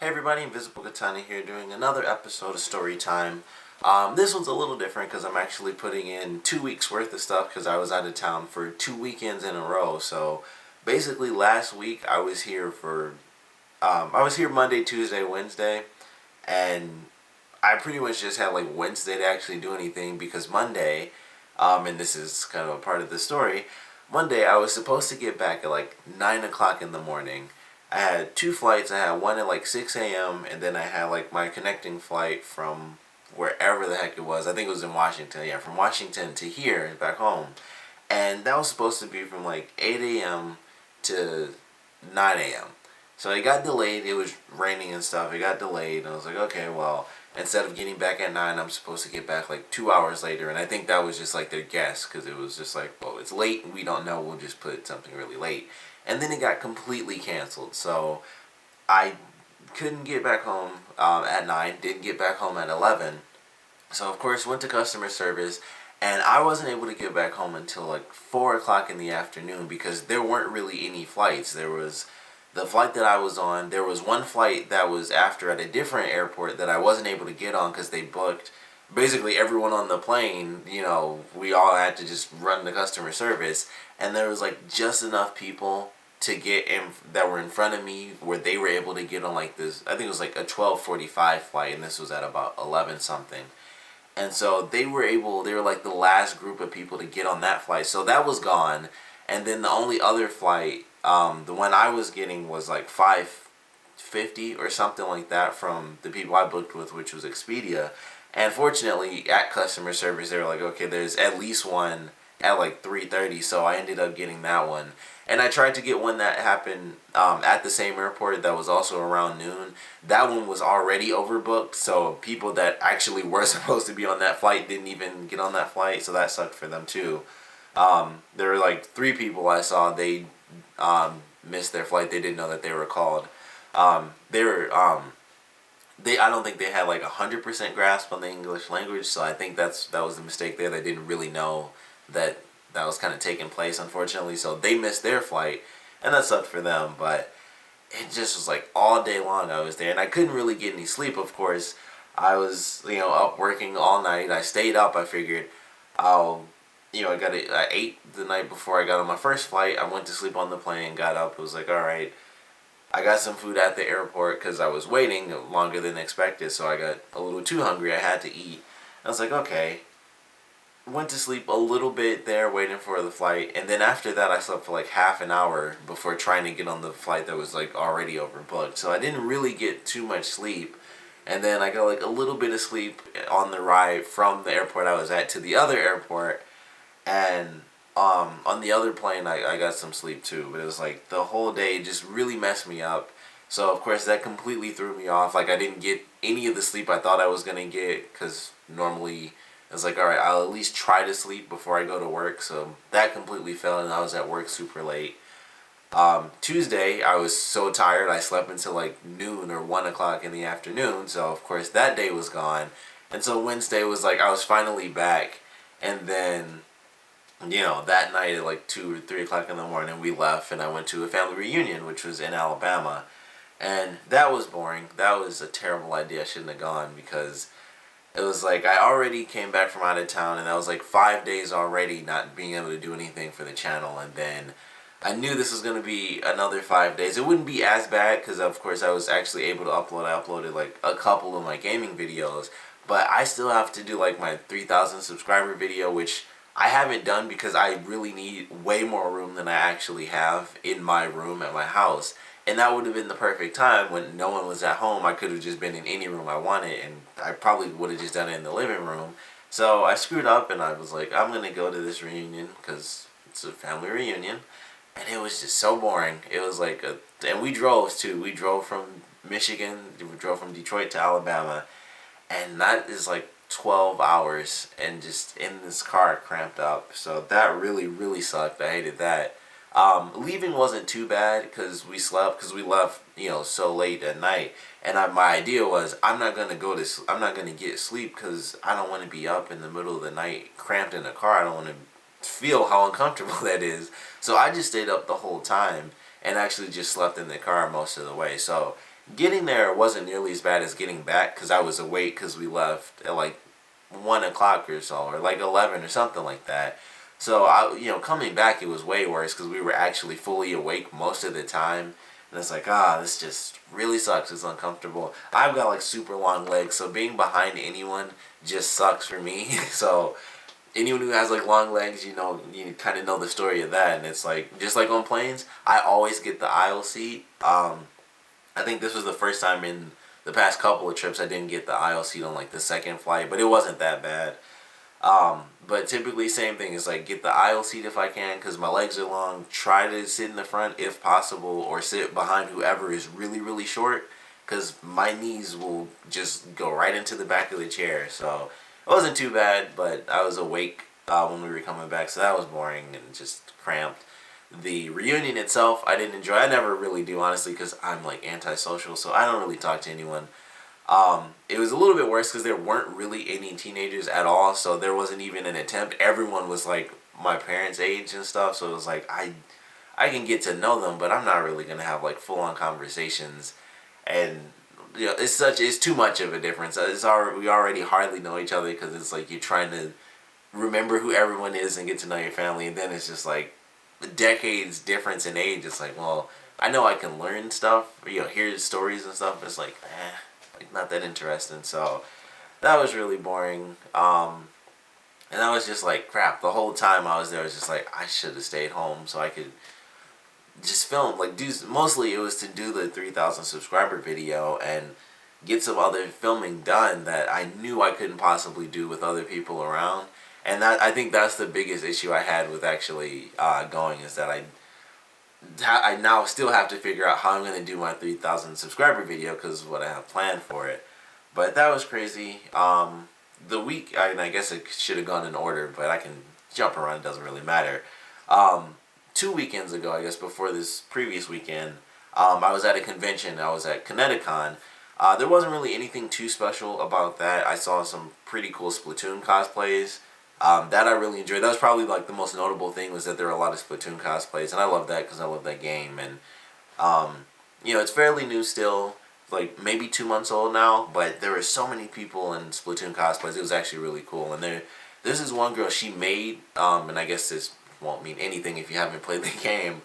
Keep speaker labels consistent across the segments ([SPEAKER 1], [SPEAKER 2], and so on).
[SPEAKER 1] Hey everybody, Invisible Katana here doing another episode of Storytime. This one's a little different because I'm actually putting in 2 weeks worth of stuff because I was out of town for 2 weekends in a row. So basically last week I was here Monday, Tuesday, Wednesday, and I pretty much just had like Wednesday to actually do anything because Monday, and this is kind of a part of the story, Monday I was supposed to get back at like 9 o'clock in the morning. I had two flights. I had one at like 6 a.m. and then I had like my connecting flight from wherever the heck it was. I think it was in Washington. Yeah, from Washington to here, back home. And that was supposed to be from like 8 a.m. to 9 a.m. So it got delayed. It was raining and stuff. It got delayed. And I was like, okay, well, instead of getting back at 9, I'm supposed to get back like 2 hours later. And I think that was just like their guess because it was just like, well, it's late and we don't know. We'll just put something really late. And then it got completely canceled. So I couldn't get back home at 9. Didn't get back home at 11. So of course went to customer service, and I wasn't able to get back home until like 4 o'clock in the afternoon because there weren't really any flights. There was the flight that I was on. There was one flight that was after at a different airport that I wasn't able to get on because they booked basically everyone on the plane. We all had to just run the customer service, and there was like just enough people to get in that were in front of me where they were able to get on like this. I think it was like a 12:45 flight, and this was at about 11 something. And so they were like the last group of people to get on that flight. So that was gone. And then the only other flight, the one I was getting was like 550 or something like that from the people I booked with, which was Expedia. And fortunately, at customer service, they were like, okay, there's at least one at like 3:30. So I ended up getting that one. And I tried to get one that happened at the same airport that was also around noon. That one was already overbooked, so people that actually were supposed to be on that flight didn't even get on that flight, so that sucked for them too. There were like three people I saw, they missed their flight, they didn't know that they were called. They were, I don't think they had like 100% grasp on the English language, so I think that was the mistake there. They didn't really know that was kind of taking place, unfortunately, so they missed their flight, and that sucked for them. But it just was like all day long I was there, and I couldn't really get any sleep. Of course, I was up working all night. I stayed up. I figured I ate the night before I got on my first flight. I went to sleep on the plane, got up. It was like, all right, I got some food at the airport because I was waiting longer than expected, so I got a little too hungry. I had to eat. I was like, okay. Went to sleep a little bit there waiting for the flight, and then after that I slept for like half an hour before trying to get on the flight that was like already overbooked. So I didn't really get too much sleep, and then I got like a little bit of sleep on the ride from the airport I was at to the other airport, and on the other plane I got some sleep too. But it was like the whole day just really messed me up. So of course that completely threw me off. Like I didn't get any of the sleep I thought I was gonna get because normally I was like, alright, I'll at least try to sleep before I go to work. So that completely failed, and I was at work super late. Tuesday, I was so tired, I slept until like noon or 1 o'clock in the afternoon. So, of course, that day was gone. And so Wednesday was like, I was finally back. And then, that night at like 2 or 3 o'clock in the morning, we left, and I went to a family reunion, which was in Alabama. And that was boring. That was a terrible idea. I shouldn't have gone because it was like I already came back from out of town, and that was like 5 days already not being able to do anything for the channel. And then I knew this was going to be another 5 days. It wouldn't be as bad because of course I was actually able to upload. I uploaded like a couple of my gaming videos, but I still have to do like my 3,000 subscriber video, which I haven't done because I really need way more room than I actually have in my room at my house. And that would have been the perfect time when no one was at home. I could have just been in any room I wanted, and I probably would have just done it in the living room. So I screwed up, and I was like, I'm going to go to this reunion because it's a family reunion. And it was just so boring. It was like and we drove too. We drove from Michigan, we drove from Detroit to Alabama, and that is like 12 hours and just in this car cramped up. So that really, really sucked. I hated that. Leaving wasn't too bad because we slept, because we left, so late at night. And my idea was I'm not gonna get sleep because I don't want to be up in the middle of the night cramped in a car. I don't want to feel how uncomfortable that is. So I just stayed up the whole time and actually just slept in the car most of the way. So Getting there wasn't nearly as bad as getting back because I was awake because we left at like 1 o'clock or so, or like 11 or something like that. So coming back it was way worse because we were actually fully awake most of the time, and it's like this just really sucks. It's uncomfortable. I've got like super long legs, so being behind anyone just sucks for me. So anyone who has like long legs, you kind of know the story of that, and it's like just like on planes, I always get the aisle seat. I think this was the first time in the past couple of trips I didn't get the aisle seat on like the second flight, but it wasn't that bad. But typically same thing is like get the aisle seat if I can because my legs are long. Try to sit in the front if possible or sit behind whoever is really really short because my knees will just go right into the back of the chair. So it wasn't too bad, but I was awake when we were coming back, so that was boring and just cramped. The reunion itself, I didn't enjoy. I never really do, honestly, because I'm like antisocial, so I don't really talk to anyone. It was a little bit worse because there weren't really any teenagers at all, so there wasn't even an attempt. Everyone was like my parents' age and stuff, so it was like I can get to know them, but I'm not really gonna have like full on conversations, and it's too much of a difference. We already hardly know each other because it's like you're trying to remember who everyone is and get to know your family, and then it's just like decades difference in age. It's like, well, I know I can learn stuff, hear stories and stuff. But it's like, like not that interesting. So that was really boring. And I was just like, crap. The whole time I was there, I was just like, I should have stayed home so I could just film. Like, mostly it was to do the 3,000 subscriber video and get some other filming done that I knew I couldn't possibly do with other people around. And I think that's the biggest issue I had with actually going is that I now still have to figure out how I'm going to do my 3,000 subscriber video because of what I have planned for it. But that was crazy. The week, I guess it should have gone in order, but I can jump around. It doesn't really matter. 2 weekends ago, I guess before this previous weekend, I was at a convention. I was at Connecticon. There wasn't really anything too special about that. I saw some pretty cool Splatoon cosplays. That I really enjoyed. That was probably like the most notable thing was that there were a lot of Splatoon cosplays, and I love that because I love that game. And it's fairly new still, like maybe 2 months old now, but there were so many people in Splatoon cosplays. It was actually really cool. And this is one girl she made, and I guess this won't mean anything if you haven't played the game,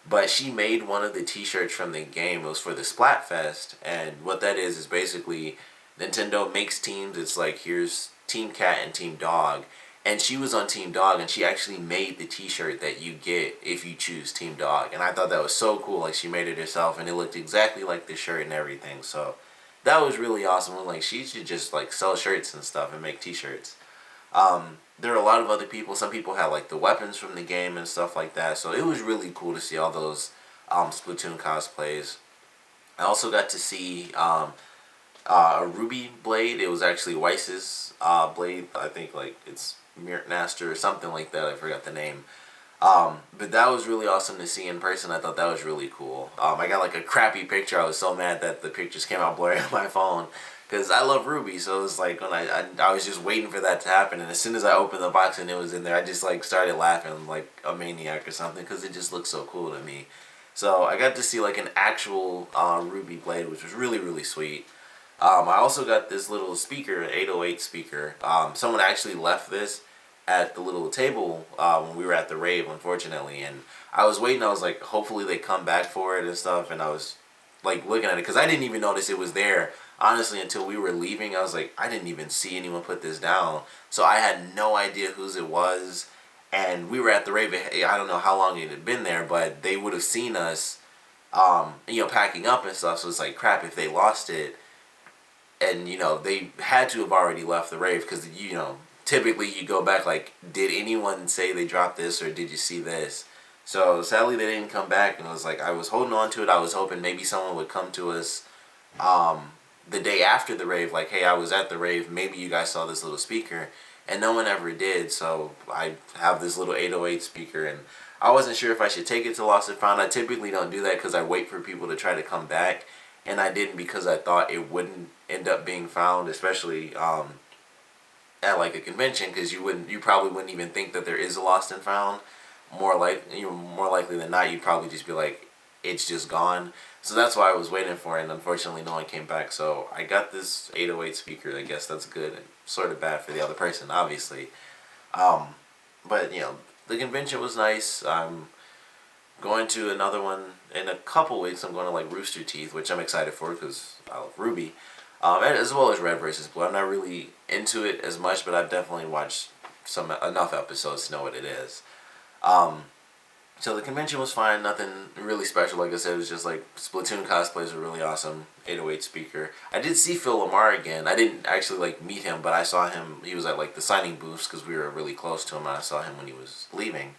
[SPEAKER 1] but she made one of the T-shirts from the game. It was for the Splatfest, and what that is basically Nintendo makes teams. It's like here's Team Cat and Team Dog. And she was on Team Dog, and she actually made the T-shirt that you get if you choose Team Dog. And I thought that was so cool. Like, she made it herself, and it looked exactly like the shirt and everything. So that was really awesome. And, like, she should just like sell shirts and stuff and make T-shirts. There were a lot of other people. Some people had like the weapons from the game and stuff like that. So it was really cool to see all those Splatoon cosplays. I also got to see a Ruby blade. It was actually Weiss's blade. I think like it's Mirtnaster or something like that. I forgot the name. But that was really awesome to see in person. I thought that was really cool. I got like a crappy picture. I was so mad that the pictures came out blurry on my phone because I love Ruby. So it was like when I was just waiting for that to happen. And as soon as I opened the box and it was in there, I just like started laughing like a maniac or something because it just looked so cool to me. So I got to see like an actual Ruby blade, which was really really sweet. I also got this little speaker, an 808 speaker. Someone actually left this at the little table when we were at the rave, unfortunately. And I was waiting. I was like, hopefully they come back for it and stuff. And I was like looking at it because I didn't even notice it was there, honestly, until we were leaving. I was like, I didn't even see anyone put this down. So I had no idea whose it was. And we were at the rave. I don't know how long it had been there, but they would have seen us, packing up and stuff. So it's like, crap, if they lost it. And, they had to have already left the rave because, typically you go back like, did anyone say they dropped this or did you see this? So sadly they didn't come back, and it was like I was holding on to it. I was hoping maybe someone would come to us the day after the rave, like, hey, I was at the rave, maybe you guys saw this little speaker, and no one ever did. So I have this little 808 speaker, and I wasn't sure if I should take it to Lost and Found. I typically don't do that because I wait for people to try to come back, and I didn't because I thought it wouldn't end up being found, especially at like a convention, because you probably wouldn't even think that there is a Lost and Found. More likely than not, you'd probably just be like, it's just gone. So that's why I was waiting for it, and unfortunately no one came back. So I got this 808 speaker. I guess that's good and sort of bad for the other person, obviously. Um, but the convention was nice. I'm going to another one in a couple weeks. I'm going to like Rooster Teeth, which I'm excited for because I love Ruby, and as well as Red versus Blue. I'm not really into it as much, but I've definitely watched enough episodes to know what it is. Um, so the convention was fine. Nothing really special. Like I said, it was just like Splatoon cosplays were really awesome. 808 speaker. I did see Phil Lamar again. I didn't actually like meet him, but I saw him. He was at like the signing booths because we were really close to him, and I saw him when he was leaving.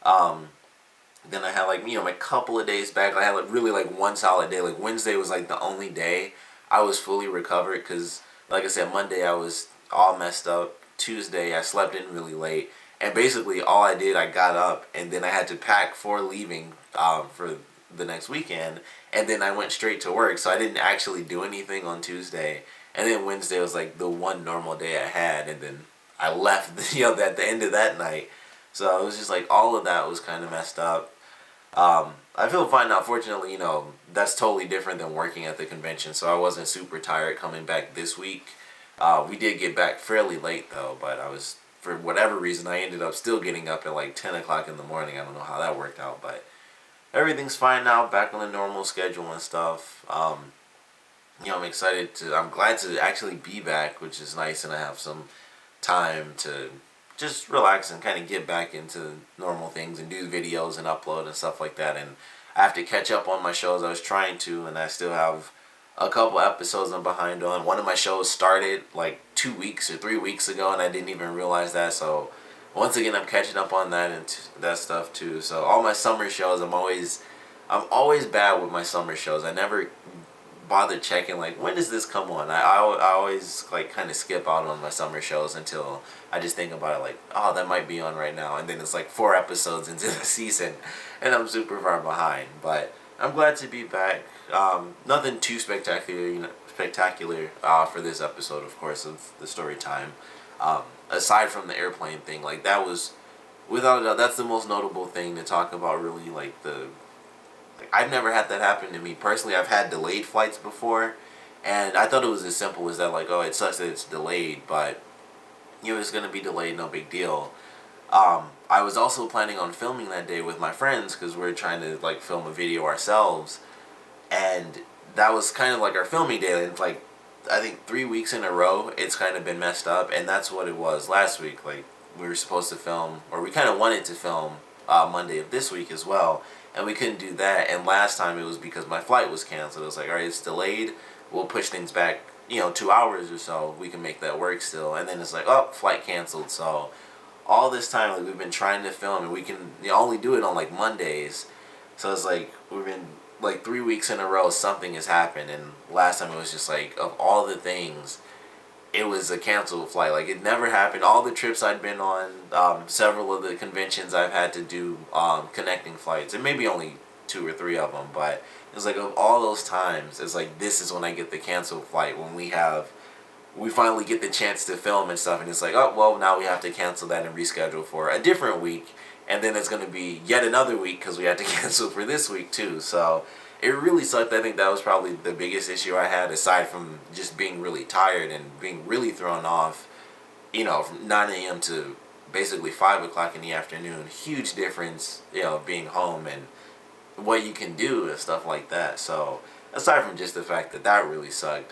[SPEAKER 1] Um, then I had like my couple of days back. I had like really like one solid day. Like Wednesday was like the only day I was fully recovered because, like I said, Monday I was all messed up. Tuesday I slept in really late, and basically all I did, I got up and then I had to pack for leaving for the next weekend, and then I went straight to work. So I didn't actually do anything on Tuesday, and then Wednesday was like the one normal day I had, and then I left at the end of that night. So it was just like all of that was kind of messed up. I feel fine now. Fortunately, that's totally different than working at the convention, so I wasn't super tired coming back this week. We did get back fairly late though, but for whatever reason, I ended up still getting up at like 10 o'clock in the morning. I don't know how that worked out, but everything's fine now, back on the normal schedule and stuff. I'm glad to actually be back, which is nice, and I have some time to just relax and kind of get back into normal things and do videos and upload and stuff like that. And I have to catch up on my shows. I was trying to, and I still have a couple episodes I'm behind on. One of my shows started like 2 weeks or 3 weeks ago, and I didn't even realize that. So once again, I'm catching up on that and that stuff too. So all my summer shows, I'm always bad with my summer shows. I never bother checking like when does this come on. I always like kind of skip out on my summer shows until I just think about it like, oh, that might be on right now, and then it's like 4 episodes into the season and I'm super far behind. But I'm glad to be back. Nothing too spectacular for this episode, of course, of the story time. Aside from the airplane thing, like that was without a doubt, that's the most notable thing to talk about. Really, I've never had that happen to me personally. I've had delayed flights before, and I thought it was as simple as that. Like, oh, it sucks that it's delayed, but it's gonna be delayed, no big deal. I was also planning on filming that day with my friends because we're trying to like film a video ourselves, and that was kind of like our filming day. And like, I think 3 weeks in a row, it's kind of been messed up, and that's what it was last week. Like, we were supposed to film, or we kind of wanted to film Monday of this week as well, and we couldn't do that. And last time it was because my flight was canceled. It was like, all right, it's delayed. We'll push things back, 2 hours or so. We can make that work still. And then it's like, oh, flight canceled. So all this time, like, we've been trying to film, and we can only do it on like Mondays. So it's like we've been like 3 weeks in a row, something has happened. And last time it was just like, of all the things, it was a canceled flight. Like, it never happened. All the trips I'd been on, several of the conventions I've had to do connecting flights, and maybe only 2 or 3 of them, but it's like of all those times, it's like this is when I get the canceled flight, when we finally get the chance to film and stuff, and it's like, oh, well, now we have to cancel that and reschedule for a different week, and then it's going to be yet another week because we had to cancel for this week too. So it really sucked. I think that was probably the biggest issue I had, aside from just being really tired and being really thrown off, from 9 a.m. to basically 5 o'clock in the afternoon. Huge difference, being home and what you can do and stuff like that. So aside from just the fact that that really sucked,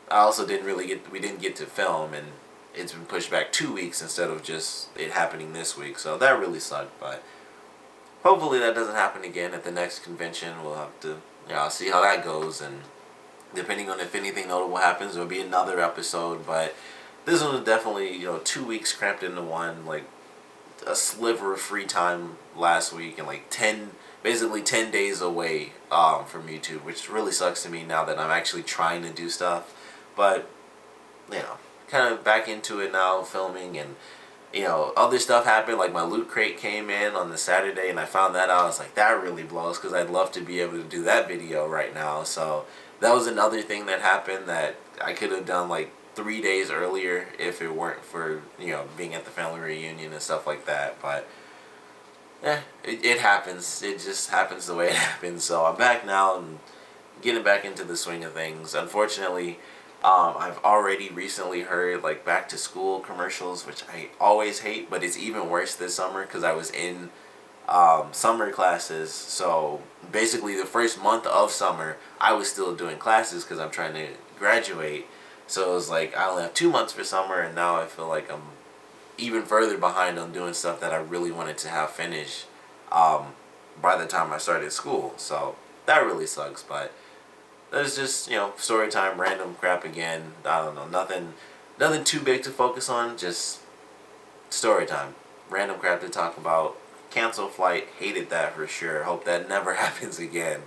[SPEAKER 1] I also we didn't get to film, and it's been pushed back 2 weeks instead of just it happening this week. So that really sucked, but hopefully that doesn't happen again at the next convention. We'll have to, see how that goes, and depending on if anything notable happens, there'll be another episode. But this one was definitely, 2 weeks cramped into one, like a sliver of free time last week, and like basically 10 days away from YouTube, which really sucks to me now that I'm actually trying to do stuff. But, kind of back into it now, filming, and other stuff happened. Like, my loot crate came in on the Saturday, and I found that out. I was like, that really blows, because I'd love to be able to do that video right now. So that was another thing that happened that I could have done like 3 days earlier if it weren't for being at the family reunion and stuff like that. But it happens. It just happens the way it happens. So I'm back now and getting back into the swing of things. Unfortunately, I've already recently heard like back to school commercials, which I always hate, but it's even worse this summer because I was in summer classes. So basically, the first month of summer, I was still doing classes because I'm trying to graduate. So it was like I only have 2 months for summer, and now I feel like I'm even further behind on doing stuff that I really wanted to have finished um, by the time I started school. So that really sucks, but that's just, story time, random crap again. I don't know, nothing too big to focus on, just story time. Random crap to talk about. Cancel flight, hated that for sure. Hope that never happens again.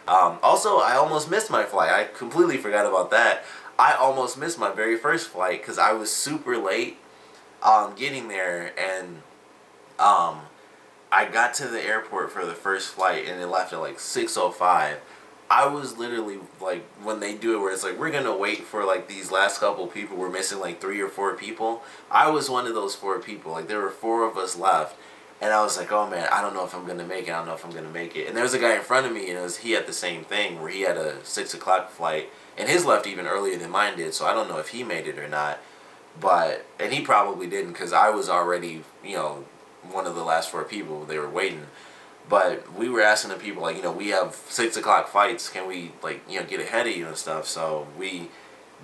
[SPEAKER 1] Also, I almost missed my flight. I completely forgot about that. I almost missed my very first flight because I was super late getting there, and um, I got to the airport for the first flight, and it left at like 6:05. I was literally like, when they do it where it's like, we're gonna wait for like these last couple people, we're missing like 3 or 4 people. I was one of those 4 people. Like, there were 4 of us left. And I was like, oh man, I don't know if I'm gonna make it. I don't know if I'm gonna make it. And there was a guy in front of me, and he had the same thing where he had a 6 o'clock flight, and his left even earlier than mine did. So I don't know if he made it or not. And he probably didn't because I was already, one of the last 4 people. They were waiting. But we were asking the people, like, we have 6 o'clock flights. Can we, like, get ahead of you and stuff? So we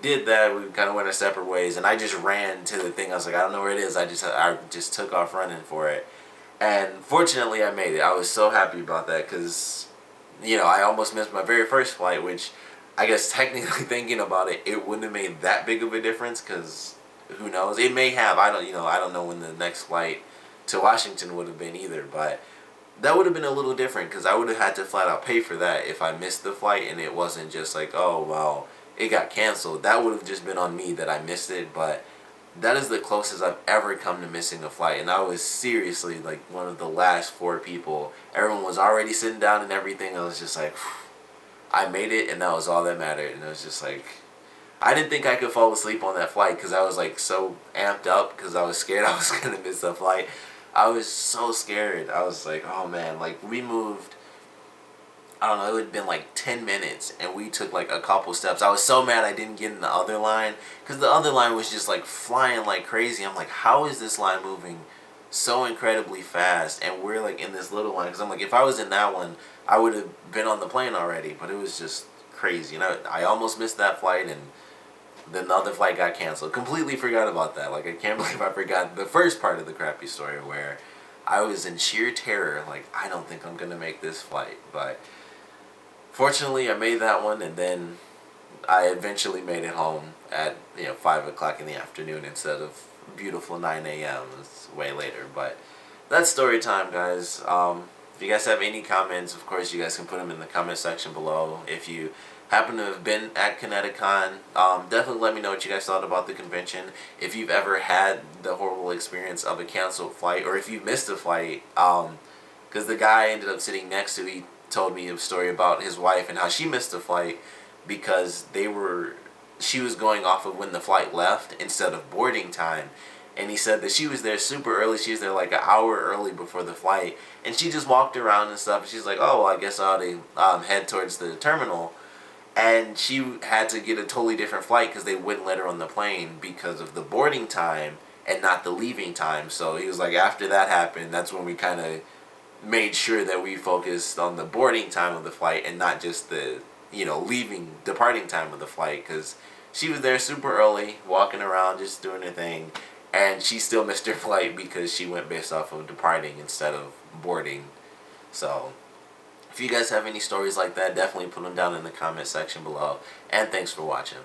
[SPEAKER 1] did that. We kind of went our separate ways. And I just ran to the thing. I was like, I don't know where it is. I just took off running for it. And fortunately, I made it. I was so happy about that because, I almost missed my very first flight, which I guess technically thinking about it, it wouldn't have made that big of a difference because who knows? It may have. I don't know when the next flight to Washington would have been either, but that would have been a little different because I would have had to flat out pay for that if I missed the flight and it wasn't just like, oh, well, it got canceled. That would have just been on me that I missed it, but that is the closest I've ever come to missing a flight, and I was seriously like one of the last 4 people. Everyone was already sitting down and everything. I was just like, I made it, and that was all that mattered. And it was just like, I didn't think I could fall asleep on that flight because I was like so amped up because I was scared I was gonna miss the flight. I was so scared. I was like, oh man, like we moved, I don't know, it would have been like 10 minutes and we took like a couple steps. I was so mad I didn't get in the other line because the other line was just like flying like crazy. I'm like, how is this line moving so incredibly fast and we're like in this little line? Because I'm like, if I was in that one, I would have been on the plane already. But it was just crazy. I almost missed that flight, and then the other flight got canceled. Completely forgot about that. Like, I can't believe I forgot the first part of the crappy story where I was in sheer terror. Like, I don't think I'm going to make this flight. But fortunately, I made that one, and then I eventually made it home at 5 o'clock in the afternoon instead of beautiful 9 a.m. It's way later. But that's story time, guys. If you guys have any comments, of course, you guys can put them in the comment section below. If you happen to have been at Connecticon, definitely let me know what you guys thought about the convention. If you've ever had the horrible experience of a canceled flight, or if you missed a flight, because the guy I ended up sitting next to, he told me a story about his wife and how she missed a flight because she was going off of when the flight left instead of boarding time. And he said that she was there super early. She was there like an hour early before the flight. And she just walked around and stuff. And she's like, oh, well, I guess I ought to head towards the terminal. And she had to get a totally different flight because they wouldn't let her on the plane because of the boarding time and not the leaving time. So he was like, after that happened, that's when we kind of made sure that we focused on the boarding time of the flight and not just the, departing time of the flight. Because she was there super early, walking around, just doing her thing. And she still missed her flight because she went based off of departing instead of boarding. So if you guys have any stories like that, definitely put them down in the comment section below. And thanks for watching.